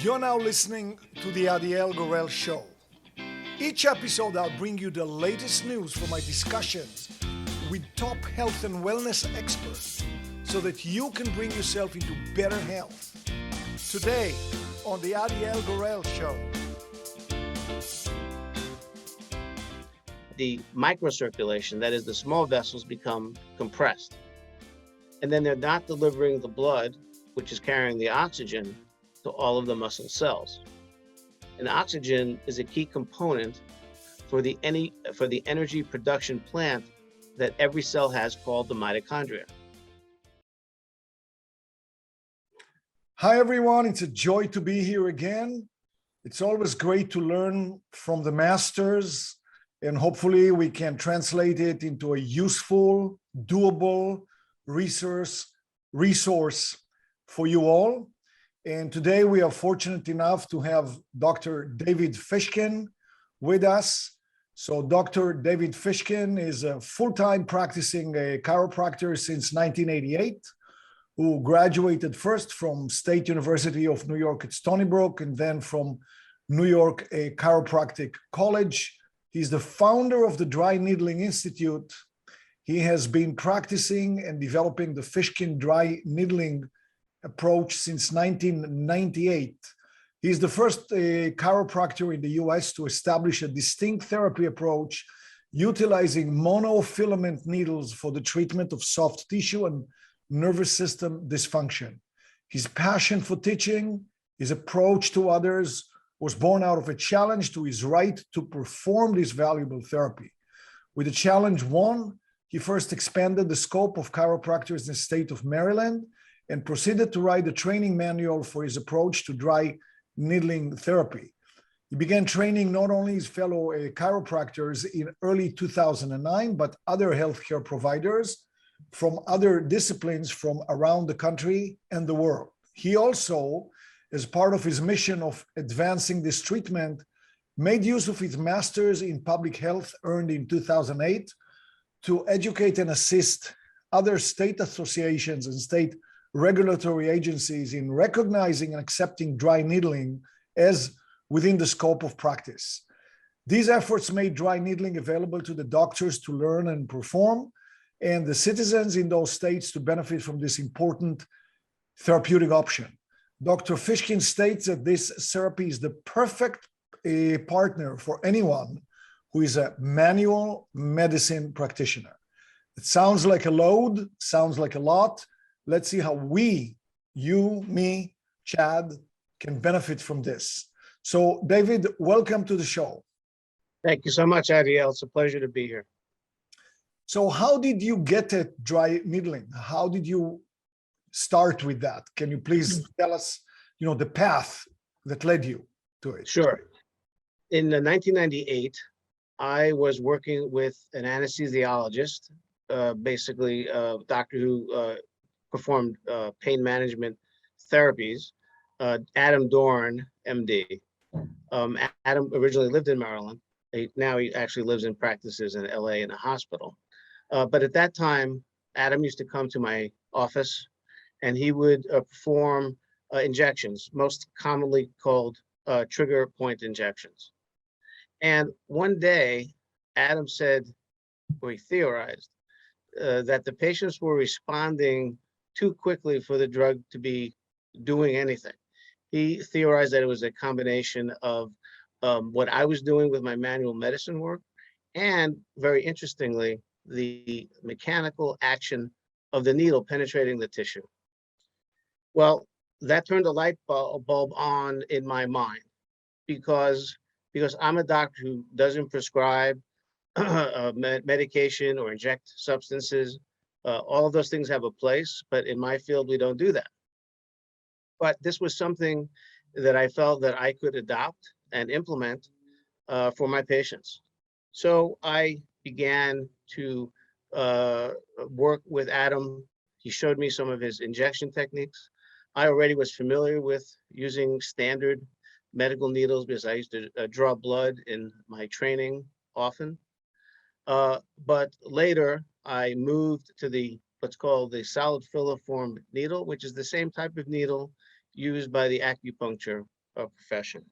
You're now listening to the Adiel Gorel Show. Each episode, I'll bring you the latest news from my discussions with top health and wellness experts so that you can bring yourself into better health. Today, on the Adiel Gorel Show. The microcirculation, that is, the small vessels, become compressed. And then they're not delivering the blood, which is carrying the oxygen, to all of the muscle cells. And oxygen is a key component for the energy production plant that every cell has, called the mitochondria. Hi everyone, it's a joy to be here again. It's always great to learn from the masters, and hopefully we can translate it into a useful, doable resource for you all. And today we are fortunate enough to have Dr. David Fishkin with us. So Dr. David Fishkin is a full-time practicing chiropractor since 1988, who graduated first from State University of New York at Stony Brook and then from New York Chiropractic College. He's the founder of the Dry Needling Institute. He has been practicing and developing the Fishkin dry needling approach since 1998. He's the first chiropractor in the US to establish a distinct therapy approach utilizing monofilament needles for the treatment of soft tissue and nervous system dysfunction. His passion for teaching, his approach to others, was born out of a challenge to his right to perform this valuable therapy. With the challenge won, he first expanded the scope of chiropractors in the state of Maryland and proceeded to write a training manual for his approach to dry needling therapy. He began training not only his fellow chiropractors in early 2009, but other healthcare providers from other disciplines from around the country and the world. He also, as part of his mission of advancing this treatment, made use of his master's in public health earned in 2008 to educate and assist other state associations and state regulatory agencies in recognizing and accepting dry needling as within the scope of practice. These efforts made dry needling available to the doctors to learn and perform, and the citizens in those states to benefit from this important therapeutic option. Dr. Fishkin states that this therapy is the perfect partner for anyone who is a manual medicine practitioner. It sounds like a load, sounds like a lot. Let's see how we, you, me, Chad, can benefit from this. So, David, welcome to the show. Thank you so much, Adiel. It's a pleasure to be here. So how did you get at dry needling? How did you start with that? Can you please tell us, the path that led you to it? Sure. In 1998, I was working with an anesthesiologist, basically a doctor who performed pain management therapies, Adam Dorn, MD. Adam originally lived in Maryland. Now he actually lives and practices in LA in a hospital. But at that time, Adam used to come to my office and he would perform injections, most commonly called trigger point injections. And one day, Adam said, or he theorized, that the patients were responding too quickly for the drug to be doing anything. He theorized that it was a combination of what I was doing with my manual medicine work, and very interestingly, the mechanical action of the needle penetrating the tissue. Well, that turned a light bulb on in my mind because I'm a doctor who doesn't prescribe medication or inject substances. All of those things have a place, but in my field, we don't do that. But this was something that I felt that I could adopt and implement for my patients. So I began to work with Adam. He showed me some of his injection techniques. I already was familiar with using standard medical needles because I used to draw blood in my training often. But later I moved to what's called the solid filiform needle, which is the same type of needle used by the acupuncture profession.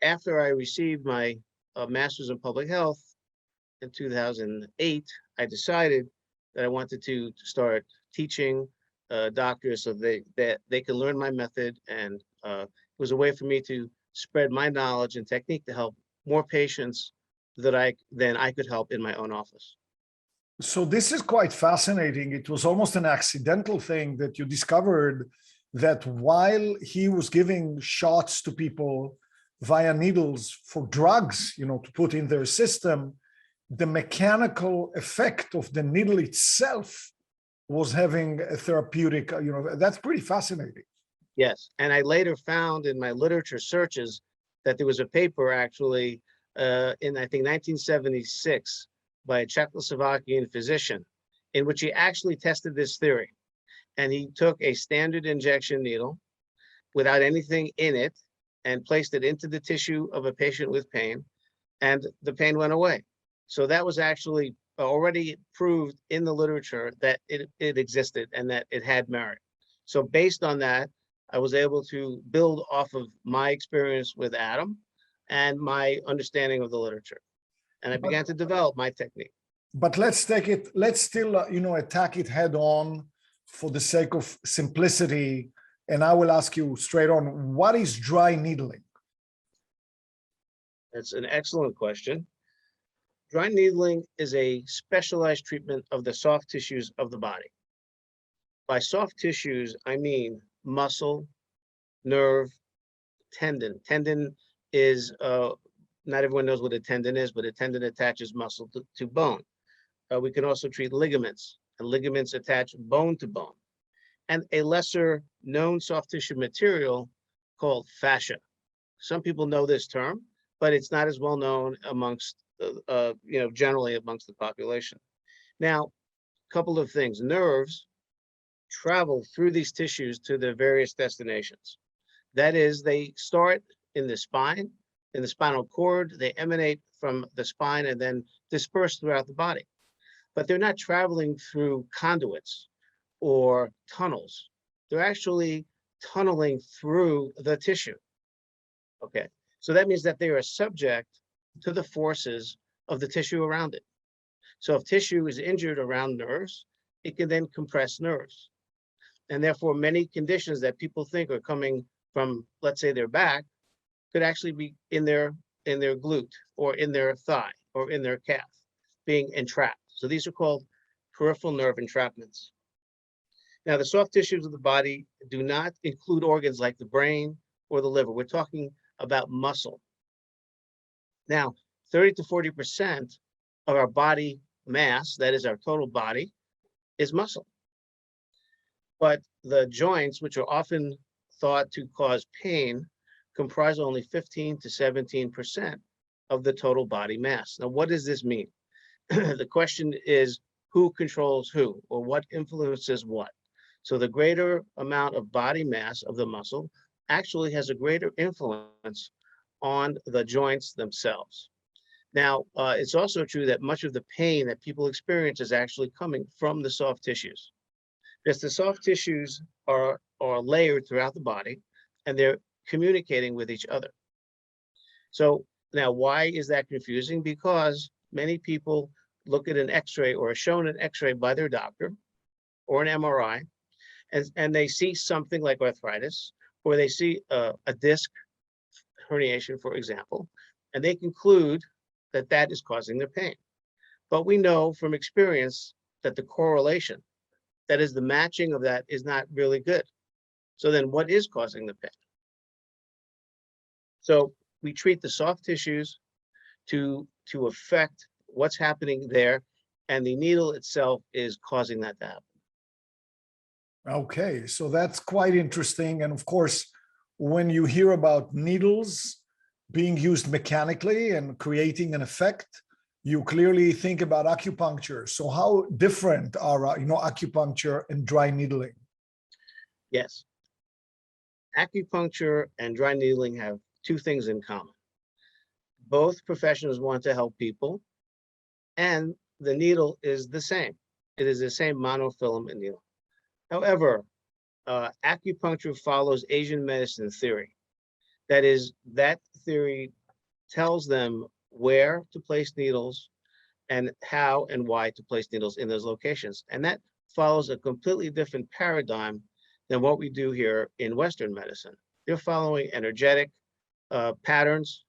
After I received my master's in public health in 2008, I decided that I wanted to start teaching doctors so that they can learn my method, and it was a way for me to spread my knowledge and technique to help more patients than I could help in my own office. So this is quite fascinating. It was almost an accidental thing that you discovered that while he was giving shots to people via needles for drugs, to put in their system, the mechanical effect of the needle itself was having a therapeutic, that's pretty fascinating. Yes, and I later found in my literature searches that there was a paper actually in, I think, 1976 by a Czechoslovakian physician in which he actually tested this theory. And he took a standard injection needle without anything in it and placed it into the tissue of a patient with pain, and the pain went away. So that was actually already proved in the literature that it existed and that it had merit. So based on that, I was able to build off of my experience with Adam and my understanding of the literature. And I began to develop my technique. But let's still, attack it head on for the sake of simplicity. And I will ask you straight on, what is dry needling? That's an excellent question. Dry needling is a specialized treatment of the soft tissues of the body. By soft tissues, I mean muscle, nerve, tendon. Tendon is, not everyone knows what a tendon is, but a tendon attaches muscle to bone. We can also treat ligaments, and ligaments attach bone to bone. And a lesser known soft tissue material called fascia. Some people know this term, but it's not as well known amongst, generally amongst the population. Now, a couple of things. Nerves travel through these tissues to their various destinations. That is, they start in the spine, in the spinal cord, they emanate from the spine and then disperse throughout the body. But they're not traveling through conduits or tunnels. They're actually tunneling through the tissue. Okay, so that means that they are subject to the forces of the tissue around it. So if tissue is injured around nerves, it can then compress nerves. And therefore, many conditions that people think are coming from, let's say, their back, could actually be in their glute or in their thigh or in their calf, being entrapped. So these are called peripheral nerve entrapments. Now, the soft tissues of the body do not include organs like the brain or the liver. We're talking about muscle. Now, 30 to 40% of our body mass, that is our total body, is muscle. But the joints, which are often thought to cause pain, comprise only 15 to 17% of the total body mass. Now, what does this mean? The question is, who controls who, or what influences what? So the greater amount of body mass of the muscle actually has a greater influence on the joints themselves. Now, it's also true that much of the pain that people experience is actually coming from the soft tissues, because the soft tissues are layered throughout the body and they're communicating with each other. So now, why is that confusing? Because many people look at an x-ray or are shown an x-ray by their doctor or an MRI, and they see something like arthritis, or they see a disc herniation, for example, and they conclude that that is causing their pain. But we know from experience that the correlation, that is the matching of that, is not really good. So then what is causing the pain? So we treat the soft tissues to affect what's happening there, and the needle itself is causing that to happen. Okay, so that's quite interesting. And of course, when you hear about needles being used mechanically and creating an effect, you clearly think about acupuncture. So how different are, acupuncture and dry needling? Yes. Acupuncture and dry needling have two things in common. Both professions want to help people, and the needle is the same. It is the same monofilament needle. However, acupuncture follows Asian medicine theory. That is, that theory tells them where to place needles and how and why to place needles in those locations. And that follows a completely different paradigm than what we do here in Western medicine. They're following energetic patterns,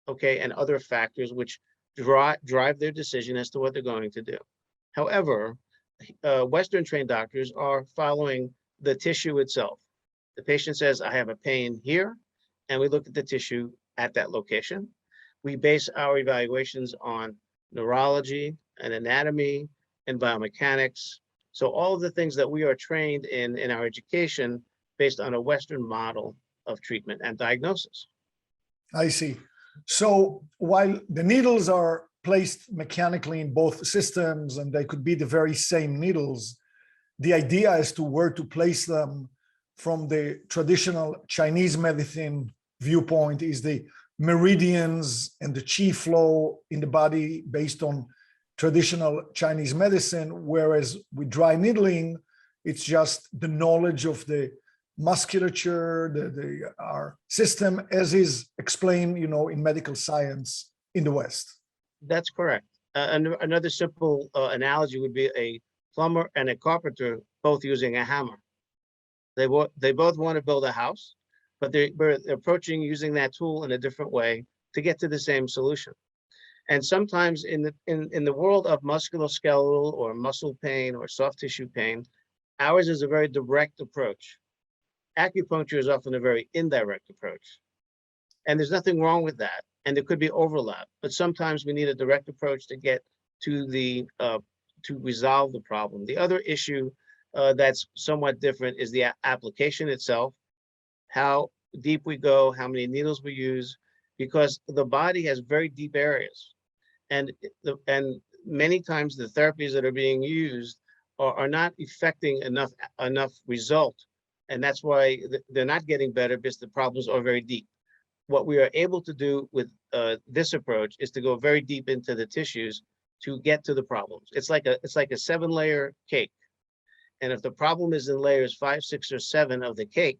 okay, and other factors which drive their decision as to what they're going to do. However, Western trained doctors are following the tissue itself. The patient says, I have a pain here, and we look at the tissue at that location. We base our evaluations on neurology and anatomy and biomechanics. So all of the things that we are trained in our education based on a Western model of treatment and diagnosis. I see. So while the needles are placed mechanically in both systems and they could be the very same needles, the idea as to where to place them from the traditional Chinese medicine viewpoint is the meridians and the chi flow in the body based on traditional Chinese medicine, whereas with dry needling, it's just the knowledge of the musculature, our system as is explained, in medical science in the West. That's correct. Another simple analogy would be a plumber and a carpenter both using a hammer. They both want to build a house, but they're approaching using that tool in a different way to get to the same solution. And sometimes in the world of musculoskeletal or muscle pain or soft tissue pain, ours is a very direct approach. Acupuncture is often a very indirect approach. And there's nothing wrong with that. And there could be overlap, but sometimes we need a direct approach to get to to resolve the problem. The other issue that's somewhat different is the application itself, how deep we go, how many needles we use, because the body has very deep areas. And many times the therapies that are being used are not effecting enough result. And that's why they're not getting better, because the problems are very deep. What we are able to do with this approach is to go very deep into the tissues to get to the problems. It's like a 7-layer cake. And if the problem is in layers 5, 6, or 7 of the cake,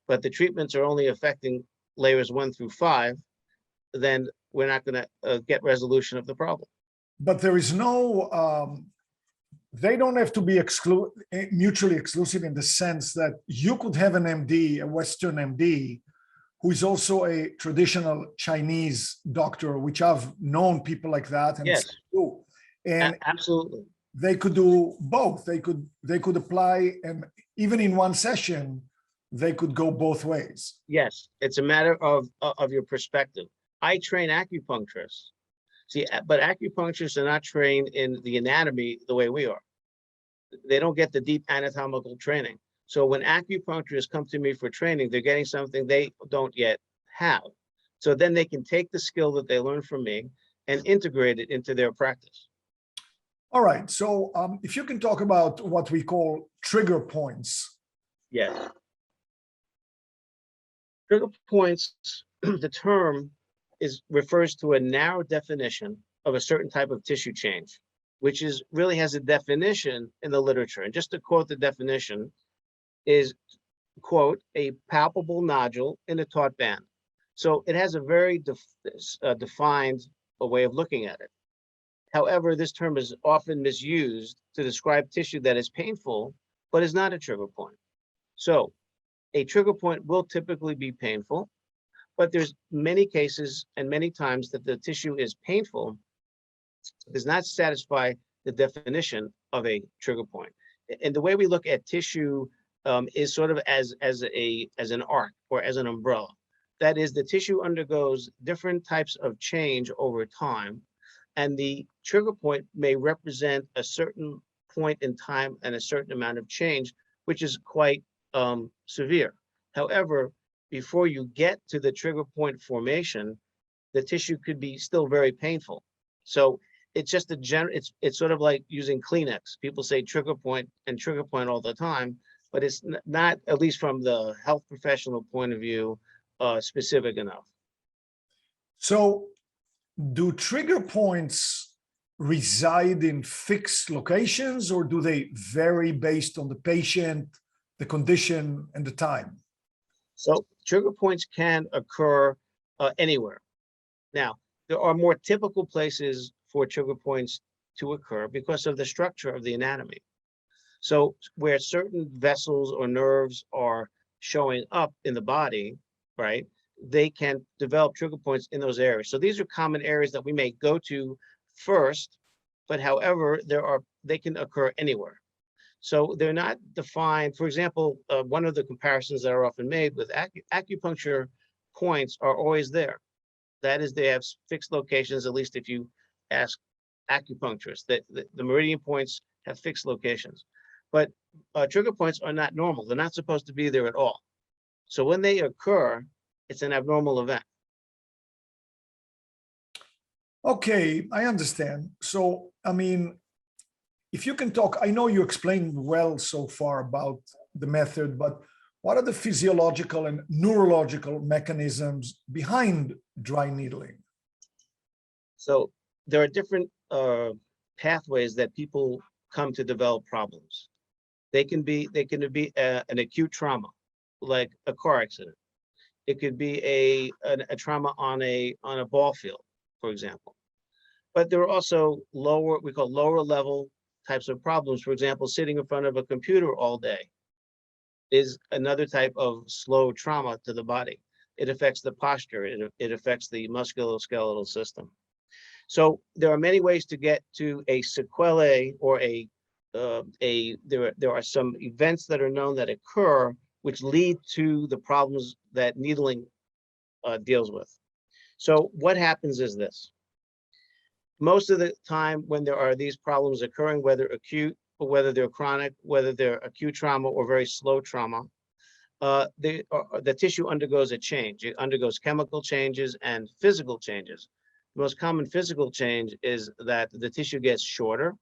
but the treatments are only affecting layers 1 through 5, then we're not going to get resolution of the problem. But there is no, they don't have to be mutually exclusive in the sense that you could have an MD, a Western MD, who is also a traditional Chinese doctor, which I've known people like that. And yes, and absolutely. They could do both. They could apply, and even in one session, they could go both ways. Yes, it's a matter of your perspective. I train acupuncturists. See, but acupuncturists are not trained in the anatomy the way we are. They don't get the deep anatomical training. So when acupuncturists come to me for training, they're getting something they don't yet have. So then they can take the skill that they learn from me and integrate it into their practice. All right. So if you can talk about what we call trigger points. Yes. Trigger points, the term refers to a narrow definition of a certain type of tissue change, which really has a definition in the literature. And just to quote the definition is, quote, a palpable nodule in a taut band. So it has a very defined way of looking at it. However, this term is often misused to describe tissue that is painful, but is not a trigger point. So a trigger point will typically be painful, but there's many cases and many times that the tissue is painful, does not satisfy the definition of a trigger point. And the way we look at tissue is sort of as an arc or as an umbrella. That is, the tissue undergoes different types of change over time, and the trigger point may represent a certain point in time and a certain amount of change, which is quite severe. However, before you get to the trigger point formation, the tissue could be still very painful. So it's just it's sort of like using Kleenex. People say trigger point all the time, but it's not, at least from the health professional point of view, specific enough. So do trigger points reside in fixed locations, or do they vary based on the patient the condition and the time? So trigger points can occur anywhere. Now, there are more typical places for trigger points to occur because of the structure of the anatomy. So where certain vessels or nerves are showing up in the body, right, they can develop trigger points in those areas. So these are common areas that we may go to first, but however, they can occur anywhere. So they're not defined. For example, one of the comparisons that are often made with acupuncture points are always there. That is, they have fixed locations, at least if you ask acupuncturists, that the meridian points have fixed locations. But trigger points are not normal. They're not supposed to be there at all. So when they occur, it's an abnormal event. Okay, I understand. So, I mean, if you can talk, I know you explained well so far about the method, but what are the physiological and neurological mechanisms behind dry needling? So there are different pathways that people come to develop problems. They can be an acute trauma, like a car accident. It could be a trauma on a ball field, for example. But there are also we call lower level types of problems. For example, sitting in front of a computer all day is another type of slow trauma to the body. It affects the posture. It affects the musculoskeletal system. So there are many ways to get to a sequelae or there are some events that are known that occur which lead to the problems that needling deals with. So what happens is this. Most of the time when there are these problems occurring, whether acute or whether they're chronic, whether they're acute trauma or very slow trauma, the tissue undergoes a change. It undergoes chemical changes and physical changes. The most common physical change is that the tissue gets shorter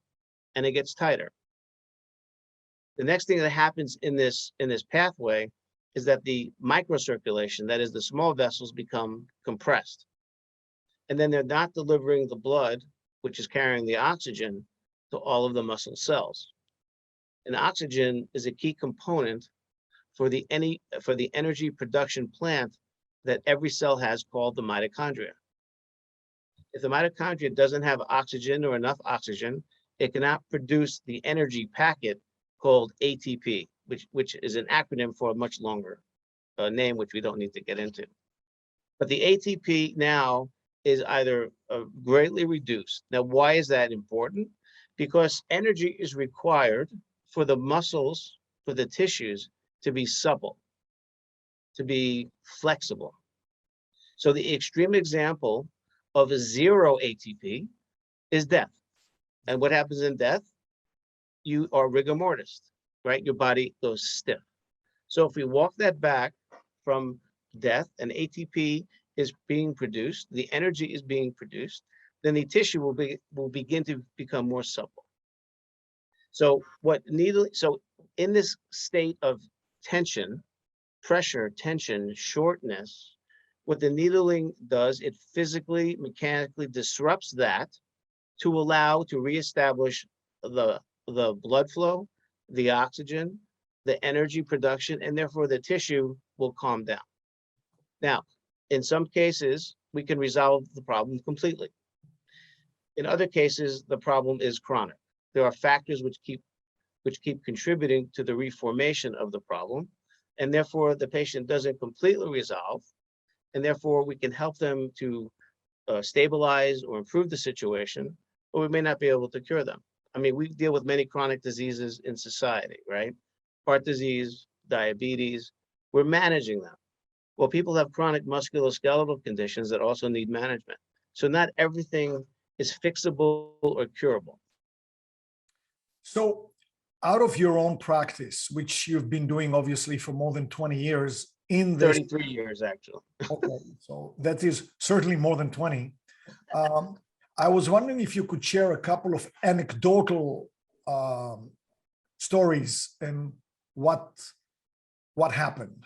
and it gets tighter. The next thing that happens in this pathway is that the microcirculation, that is the small vessels, become compressed. And then they're not delivering the blood, which is carrying the oxygen, to all of the muscle cells. And oxygen is a key component for the energy production plant that every cell has, called the mitochondria. If the mitochondria doesn't have oxygen or enough oxygen, it cannot produce the energy packet called ATP, which is an acronym for a much longer name, which we don't need to get into. But the ATP now is either greatly reduced. Now, why is that important? Because energy is required for the muscles, for the tissues to be supple, to be flexible. So the extreme example of a zero ATP is death. And what happens in death? You are rigor mortis, right? Your body goes stiff. So if we walk that back from death and ATP is being produced, the energy is being produced, then the tissue will begin to become more supple. So in this state of tension, pressure, tension, shortness, what the needling does, it physically, mechanically disrupts that to allow to reestablish the blood flow, the oxygen, the energy production, and therefore the tissue will calm down. Now, in some cases, we can resolve the problem completely. In other cases, the problem is chronic. There are factors which keep contributing to the reformation of the problem, and therefore the patient doesn't completely resolve, and therefore we can help them to stabilize or improve the situation, or we may not be able to cure them. I mean, we deal with many chronic diseases in society, right? Heart disease, diabetes, we're managing them. Well, people have chronic musculoskeletal conditions that also need management. So not everything is fixable or curable. So out of your own practice, which you've been doing obviously for more than 20 years in this— 33 years, actually. Okay, so that is certainly more than 20. I was wondering if you could share a couple of anecdotal stories and what happened.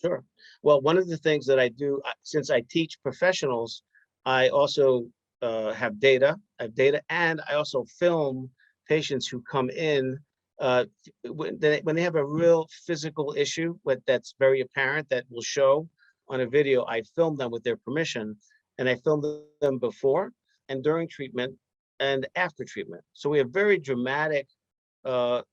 Sure. Well, one of the things that I do, since I teach professionals, I also have data, and I also film patients who come in When they have a real physical issue that's very apparent that will show on a video, I filmed them with their permission, and I filmed them before and during treatment and after treatment. So we have very dramatic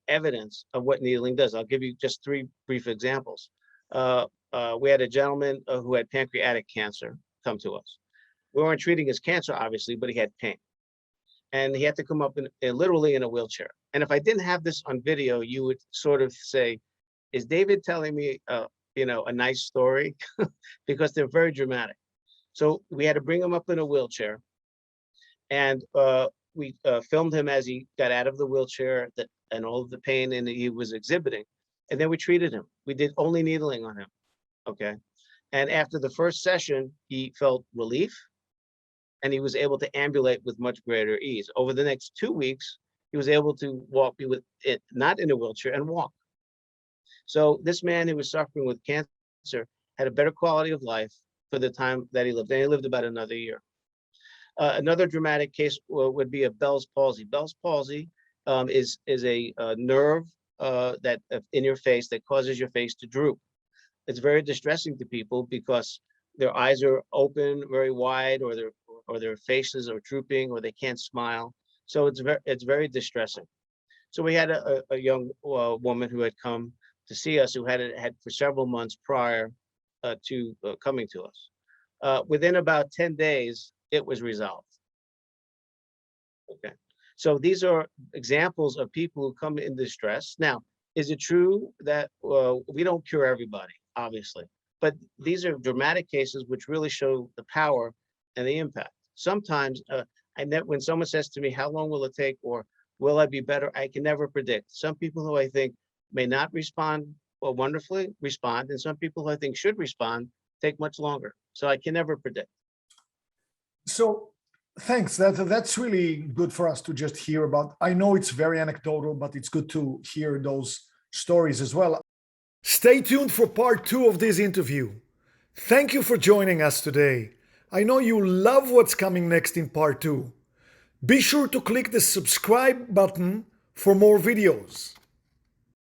evidence of what needling does. I'll give you just 3 brief examples. We had a gentleman who had pancreatic cancer come to us. We weren't treating his cancer, obviously, but he had pain. And he had to come up literally in a wheelchair. And if I didn't have this on video, you would sort of say, is David telling me, a nice story? Because they're very dramatic. So we had to bring him up in a wheelchair, and we filmed him as he got out of the wheelchair and all of the pain and he was exhibiting. And then we treated him. We did only needling on him. Okay. And after the first session, he felt relief, and he was able to ambulate with much greater ease. Over the next 2 weeks, he was able to walk, be with it, not in a wheelchair, and walk. So this man who was suffering with cancer had a better quality of life for the time that he lived. And he lived about another year. Another dramatic case would be a Bell's palsy. Bell's palsy is a nerve that in your face that causes your face to droop. It's very distressing to people because their eyes are open very wide, or their faces are drooping, or they can't smile. So it's very distressing. So we had a young woman who had come to see us, who had for several months prior to coming to us. Within about 10 days, it was resolved. Okay. So these are examples of people who come in distress. Now, is it true that we don't cure everybody, obviously, but these are dramatic cases which really show the power and the impact. Sometimes when someone says to me, how long will it take, or will I be better? I can never predict. Some people who I think may not respond wonderfully respond, and some people who I think should respond take much longer. So I can never predict. So thanks. That's really good for us to just hear about. I know it's very anecdotal, but it's good to hear those stories as well. Stay tuned for part 2 of this interview. Thank you for joining us today. I know you love what's coming next in part 2. Be sure to click the subscribe button for more videos.